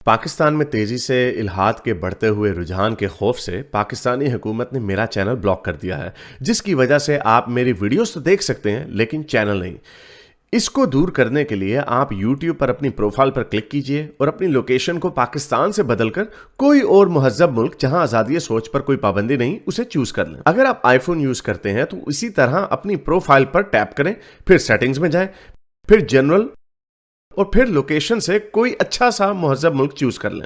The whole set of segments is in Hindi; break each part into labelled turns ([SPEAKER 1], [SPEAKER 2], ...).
[SPEAKER 1] पाकिस्तान में तेजी से इल्हाद के बढ़ते हुए रुझान के खौफ से पाकिस्तानी हुकूमत ने मेरा चैनल ब्लॉक कर दिया है, जिसकी वजह से आप मेरी वीडियोस तो देख सकते हैं लेकिन चैनल नहीं। इसको दूर करने के लिए आप YouTube पर अपनी प्रोफाइल पर क्लिक कीजिए और अपनी लोकेशन को पाकिस्तान से बदलकर कोई और मुहज्जब मुल्क जहां आज़ादी सोच पर कोई पाबंदी नहीं उसे चूज कर लें। अगर आप आईफोन यूज करते हैं तो इसी तरह अपनी प्रोफाइल पर टैप करें, फिर सेटिंग्स में जाएं, फिर जनरल और फिर लोकेशन से कोई अच्छा सा मुहज्जब मुल्क चूज कर लें।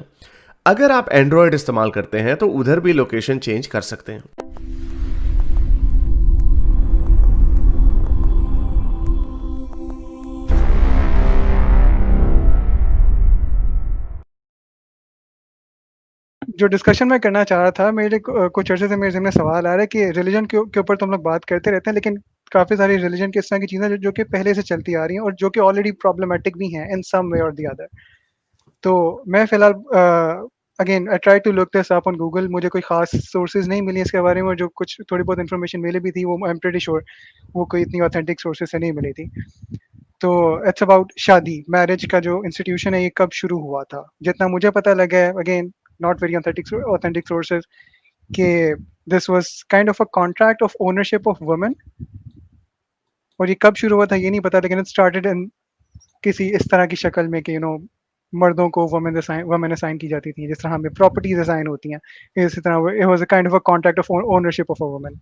[SPEAKER 1] अगर आप एंड्रॉयड इस्तेमाल करते हैं तो उधर भी लोकेशन चेंज कर सकते हैं।
[SPEAKER 2] जो डिस्कशन मैं करना चाह रहा था, मेरे कुछ अर्से से मेरे ज़हन में सवाल आ रहा है कि रिलीजन के ऊपर तो हम लोग बात करते रहते हैं, लेकिन काफ़ी सारी रिलीजन की इस तरह की चीज़ें जो कि पहले से चलती आ रही हैं और जो कि ऑलरेडी प्रॉब्लमैटिक भी हैं इन सम वे और द अदर। तो मैं फ़िलहाल again I try to look this up on Google. मुझे कोई ख़ास सोर्सेज़ नहीं मिली इसके बारे में, और जो कुछ थोड़ी बहुत इन्फॉर्मेशन मिली भी थी वो आई एम प्रीटी श्योर वो कोई इतनी ऑथेंटिक सोर्सेज़ से नहीं मिली थी। तो इट्स अबाउट शादी, मैरिज का जो इंस्टीट्यूशन है ये कब शुरू हुआ था? जितना मुझे पता लगा है, again not very authentic sources, कि this was kind of a contract of ownership of women. और ये कब शुरू हुआ था ये नहीं पता, लेकिन इट स्टार्टेड इन किसी इस तरह की शक्ल में कि मर्दों को वुमेन असाइन की जाती थी, जिस तरह हमें प्रॉपर्टीज असाइन होती हैं, इसी तरह it was a kind of a contract of ownership of a women.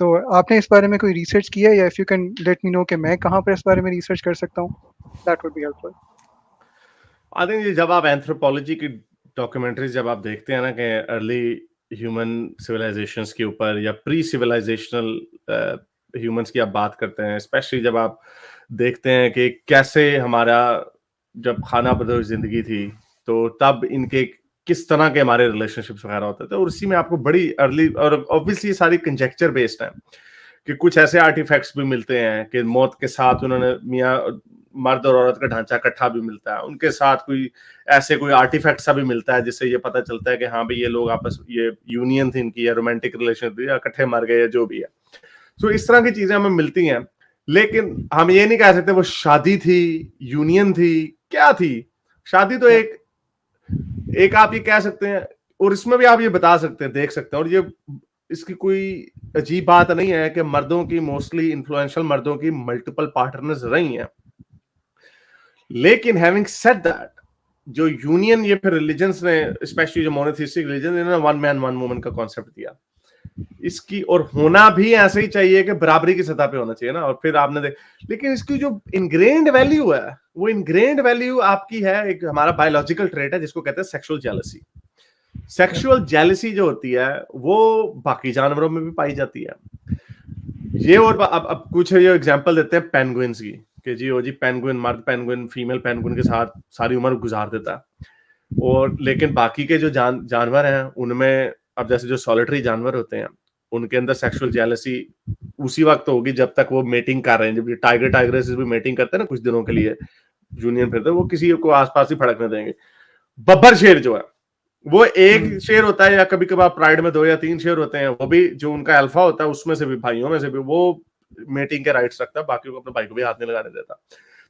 [SPEAKER 2] तो आपने इस बारे में कोई रिसर्च किया है, या if you can let me know कि मैं कहाँ पर इस बारे में रिसर्च कर सकता हूँ, that would be helpful.
[SPEAKER 1] I think जब आप एंथ्रोपोलॉजी की डॉक्यूमेंट्रीज जब आप देखते हैं ना कि अर्ली ह्यूमन सिविलाइजेशंस के ऊपर या प्री सिविलाइजेशनल ह्यूमंस की आप बात करते हैं, स्पेशली जब आप देखते हैं कि कैसे हमारा जब खाना बदोश जिंदगी थी तो तब इनके किस तरह के हमारे रिलेशनशिप्स वगैरह होते थे, और उसी में आपको बड़ी अर्ली और ऑब्वियसली सारी कंजेक्चर बेस्ड है कि कुछ ऐसे आर्टिफैक्ट्स भी मिलते हैं कि मौत के साथ उन्होंने मियाँ मर्द और औरत का ढांचा इकट्ठा भी मिलता है, उनके साथ कोई आर्टिफैक्ट सा भी मिलता है जिससे ये पता चलता है कि हाँ भाई ये लोग आपस ये यूनियन थी इनकी या रोमांटिक रिलेशन थी या इकट्ठे मर गए या जो भी है। सो इस तरह की चीजें हमें मिलती हैं, लेकिन हम ये नहीं कह सकते वो शादी थी, यूनियन थी, क्या थी। शादी तो एक एक आप ये कह सकते हैं, और इसमें भी आप ये बता सकते हैं, देख सकते हैं, और ये इसकी कोई अजीब बात नहीं है कि मर्दों की मोस्टली इन्फ्लुएंशियल मर्दों की मल्टीपल पार्टनर्स रही हैं। लेकिन हैविंग सेड दैट, जो यूनियन ये फिर रिलीजन्स ने, स्पेशली जो मोनोथेइस्टिक रिलीजन, इन्होंने वन मैन वन वुमन का कॉन्सेप्ट दिया इसकी, और होना भी ऐसे ही चाहिए कि बराबरी की सतह पे होना चाहिए ना। और फिर आपने लेकिन इसकी जो इनग्रेन्ड वैल्यू है, वो इनग्रेन्ड वैल्यू आपकी है, एक हमारा बायोलॉजिकल ट्रेट है जिसको कहते हैं सेक्सुअल जेलसी। सेक्सुअल जेलसी जो होती है वो बाकी जानवरों में भी पाई जाती है। ये और अब कुछ ये एग्जांपल देते हैं पेंगुइन्स की, कि जी ओ जी पेंगुइन, मर्द पेंगुइन फीमेल पेंगुइन के साथ सारी उम्र गुजार देता है, और लेकिन बाकी के जो जानवर हैं उनमें, अब जैसे जो सॉलिटरी जानवर होते हैं उनके अंदर सेक्सुअल जेलसी उसी वक्त होगी जब तक वो मेटिंग कर रहे हैं। जब टाइगर टाइग्रेस भी मेटिंग करते हैं ना कुछ दिनों के लिए, यूनियन फिरते हैं, वो किसी को आसपास ही फड़कने देंगे। बब्बर शेर जो है वो एक शेर होता है, या कभी कभार प्राइड में 2 या 3 शेर होते हैं, वो भी जो उनका अल्फा होता है उसमें से भी, भाइयों में से भी, वो मेटिंग के राइट्स रखता है, बाकी को अपने भाई को भी हाथ नहीं लगाने देता।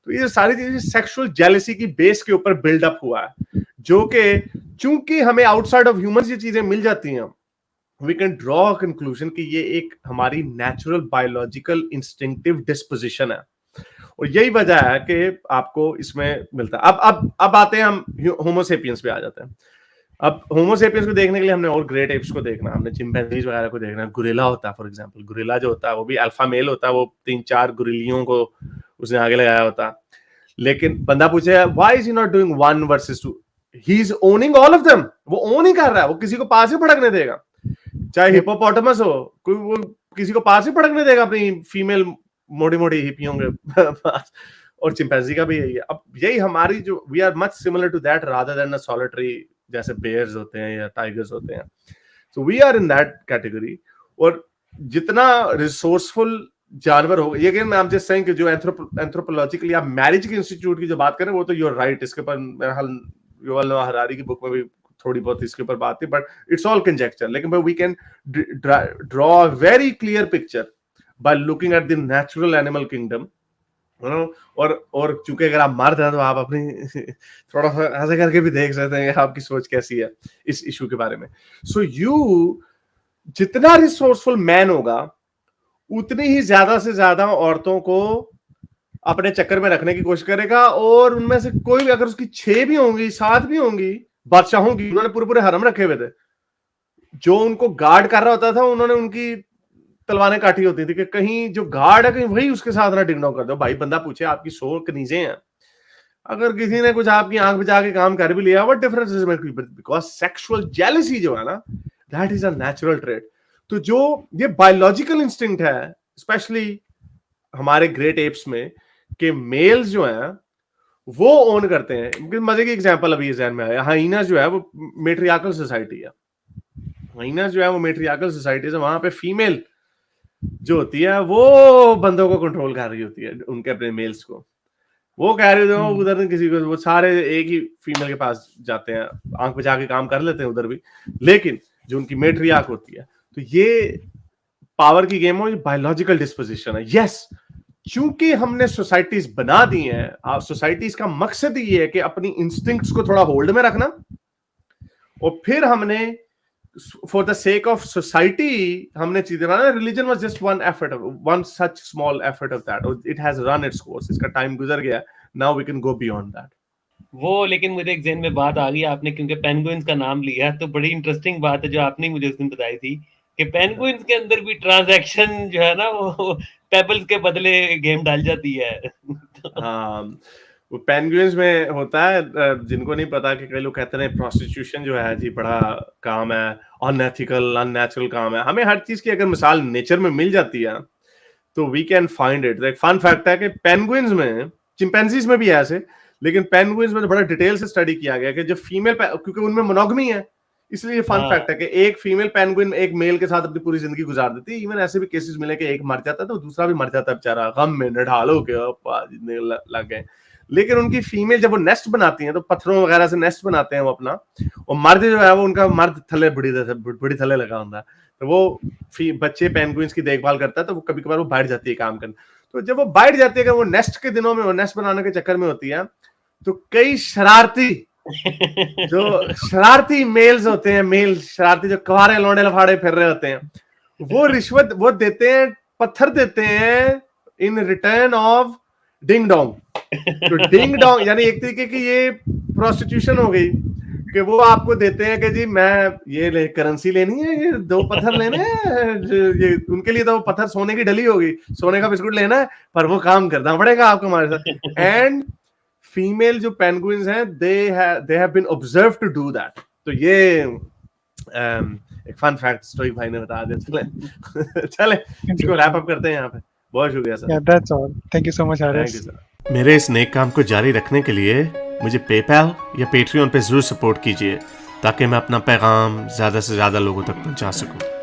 [SPEAKER 1] तो ये सारी चीजें सेक्सुअल जेलसी की बेस के ऊपर बिल्डअप हुआ है, जो कि चूंकि हमें आउटसाइड ऑफ ह्यूमंस ये चीजें मिल जाती हैं, वी कैन ड्रॉ कंक्लूजन कि ये एक हमारी नेचुरल बायोलॉजिकल इंस्टिंक्टिव डिस्पोजिशन है, और यही वजह है कि आपको इसमें मिलता है। अब आते हैं हम होमोसेपियंस पे आ जाते हैं। अब होमोसेपियंस को देखने के लिए हमने और ग्रेट एप्स को देखना, हमने चिंपैंजीज वगैरह को देखना। गुरिल्ला होता है फॉर एग्जांपल, गुरिल्ला जो होता है वो भी अल्फा मेल होता है, वो 3-4 गुरिल्लियों को उसने आगे लगाया होता। लेकिन बंदा पूछे why is he not doing 1 versus 2, he is owning all of them, वो ओन ही कर रहा है, वो किसी को पास ही भड़कने देगा। चाहे हिप्पोपोटामस हो, कोई वो किसी को पास ही भड़कने देगा अपनी फीमेल मोटी मोटी हिपियों के पास। और चिंपैंजी का भी यही है। अब यही हमारी जो, we are much similar to that rather than a solitary, जैसे बेयर्स होते हैं या टाइगर्स होते हैं। So we are in that category. और जितना रिसोर्सफुल जानवर हो, ये अगेन मैं जस्ट सेइंग कि जो एंथ्रोपोलॉजिकली आप मैरिज के इंस्टीट्यूट की जो बात करें, वो तो यू आर राइट, इसके ऊपर मेरा हाल युval नोआ हरारी की बुक में भी थोड़ी बहुत इसके ऊपर बात थी, बट इट्स ऑल कंजेक्चर। लेकिन we can draw a very clear picture by looking at the natural animal kingdom you know. और चूंकि अगर आप मर्द हैं तो आप अपनी थोड़ा सा ऐसे करके भी देख सकते हैं कि आपकी सोच कैसी है इस इशू के बारे में। सो यू जितना रिसोर्सफुल मैन होगा उतनी ही ज्यादा से ज्यादा औरतों को अपने चक्कर में रखने की कोशिश करेगा, और उनमें से कोई भी अगर उसकी 6 भी होंगी 7 भी होंगी बादशाहों की, उन्होंने पूरे पूरे हरम रखे हुए थे, जो उनको गार्ड कर रहा होता था उन्होंने उनकी तलवारें काटी होती थी कि कहीं जो गार्ड है कहीं वही उसके साथ ना डिंग कर दो। भाई बंदा पूछे आपकी 100 कनीजे हैं, अगर किसी ने कुछ आपकी आंख बचा के काम कर भी लिया, what difference is it, because sexual jealousy जो है ना, that is a natural trait. तो जो ये बायोलॉजिकल इंस्टिंक्ट है स्पेशली हमारे ग्रेट एप्स में, कि मेल्स जो हैं वो ओन करते हैं। मजे की एग्जांपल अभी जहन में आया, हाइना जो है वो मेट्रियार्कल सोसाइटी है। हाइना जो है वो मेट्रियार्कल सोसाइटी है, वहां पे फीमेल जो होती है वो बंदों को कंट्रोल कर रही होती है, उनके अपने मेल्स को। वो कह रहे थे उधर किसी को, वो सारे एक ही फीमेल के पास जाते हैं, आंख बचा के काम कर लेते हैं उधर भी, लेकिन जो उनकी मेट्रियार्क होती है, तो ये पावर की गेम हो, ये बायोलॉजिकल डिस्पोजिशन है। यस, चूंकि हमने सोसाइटीज बना दी हैं, सोसाइटीज का मकसद ही ये है कि अपनी इंस्टिंक्ट्स को थोड़ा होल्ड में रखना, और फिर हमने for the sake of society हमने चीजें बनाना। Religion was just one effort, one such small effort of that, it has run its course, इसका टाइम गुजर गया, now we can go beyond that.
[SPEAKER 3] वो लेकिन मुझे एक जेन में बात आ गई, आपने क्योंकि पेंगुइन्स का नाम लिया, तो बड़ी इंटरेस्टिंग बात है जो आपने मुझे उस दिन बताई थी कि पेंगुइन्स के अंदर भी ट्रांजैक्शन जो है ना वो पेबल्स के बदले गेम डाल जाती है।
[SPEAKER 1] हाँ, वो पेंगुइन्स में होता है, जिनको नहीं पता कि कई लोग कहते हैं प्रोस्टिट्यूशन जो है जी बड़ा काम है, अनएथिकल अननेचुरल काम है। हमें हर चीज की अगर मिसाल नेचर में मिल जाती है तो वी कैन फाइंड इट। एक फन फैक्ट है कि पेंगुइन्स में, चिंपैंजीज में भी है ऐसे, लेकिन पेंगुइन्स में तो बड़ा डिटेल से स्टडी किया गया कि जो फीमेल, क्योंकि उनमें मोनोगमी है, इसलिए फन फैक्ट है कि एक फीमेल पेंगुइन एक मेल के साथ अपनी पूरी जिंदगी गुजार देती है। इवन ऐसे भी केसेस मिले कि एक मर जाता है तो दूसरा भी मर जाता है बेचारा, गम में नढाल हो के लग गए। लेकिन उनकी फीमेल जब वो नेस्ट बनाती हैं तो पत्थरों वगैरह से नेस्ट बनाते हैं वो अपना, और मर्द जो है वो उनका मर्द थले बुढ़ी थले लगा होता है, तो वो बच्चे पेंगुइन्स की देखभाल करता है, तो वो कभी कभार वो बैठ जाती है काम करने। तो जब वो बैठ जाती है, वो नेस्ट के दिनों में वो नेस्ट बनाने के चक्कर में होती है, तो कई शरारती मेल्स होते हैं, मेल शरारती जो कवारे लौंडे लफाड़े फिर रहे होते हैं, वो रिश्वत वो देते हैं, पत्थर देते हैं in return of ding dong. तो डिंग डोंग यानी एक तरीके की ये प्रोस्टिट्यूशन हो गई कि वो आपको देते हैं कि जी मैं ये करेंसी लेनी है, ये 2 पत्थर लेने हैं, ये उनके लिए तो पत्थर सोने की डली होगी, सोने का बिस्कुट लेना है, पर वो काम करना पड़ेगा आपको हमारे साथ। एंड फीमेल जो पेंगुइन्स हैं they have been observed to do that। तो ये एक फन फैक्ट स्टोइक भाई ने बता दिया। चले इसको रैप अप करते हैं यहाँ पे। बहुत शुक्रिया sir.
[SPEAKER 2] Yeah, that's all. Thank you so much, Haris.
[SPEAKER 1] Thank you sir. मेरे इस नेक काम को जारी रखने के लिए मुझे पेपैल या पेट्रियन पे जरूर सपोर्ट कीजिए, ताकि मैं अपना पैगाम ज्यादा से ज्यादा लोगों तक पहुंचा सकूं।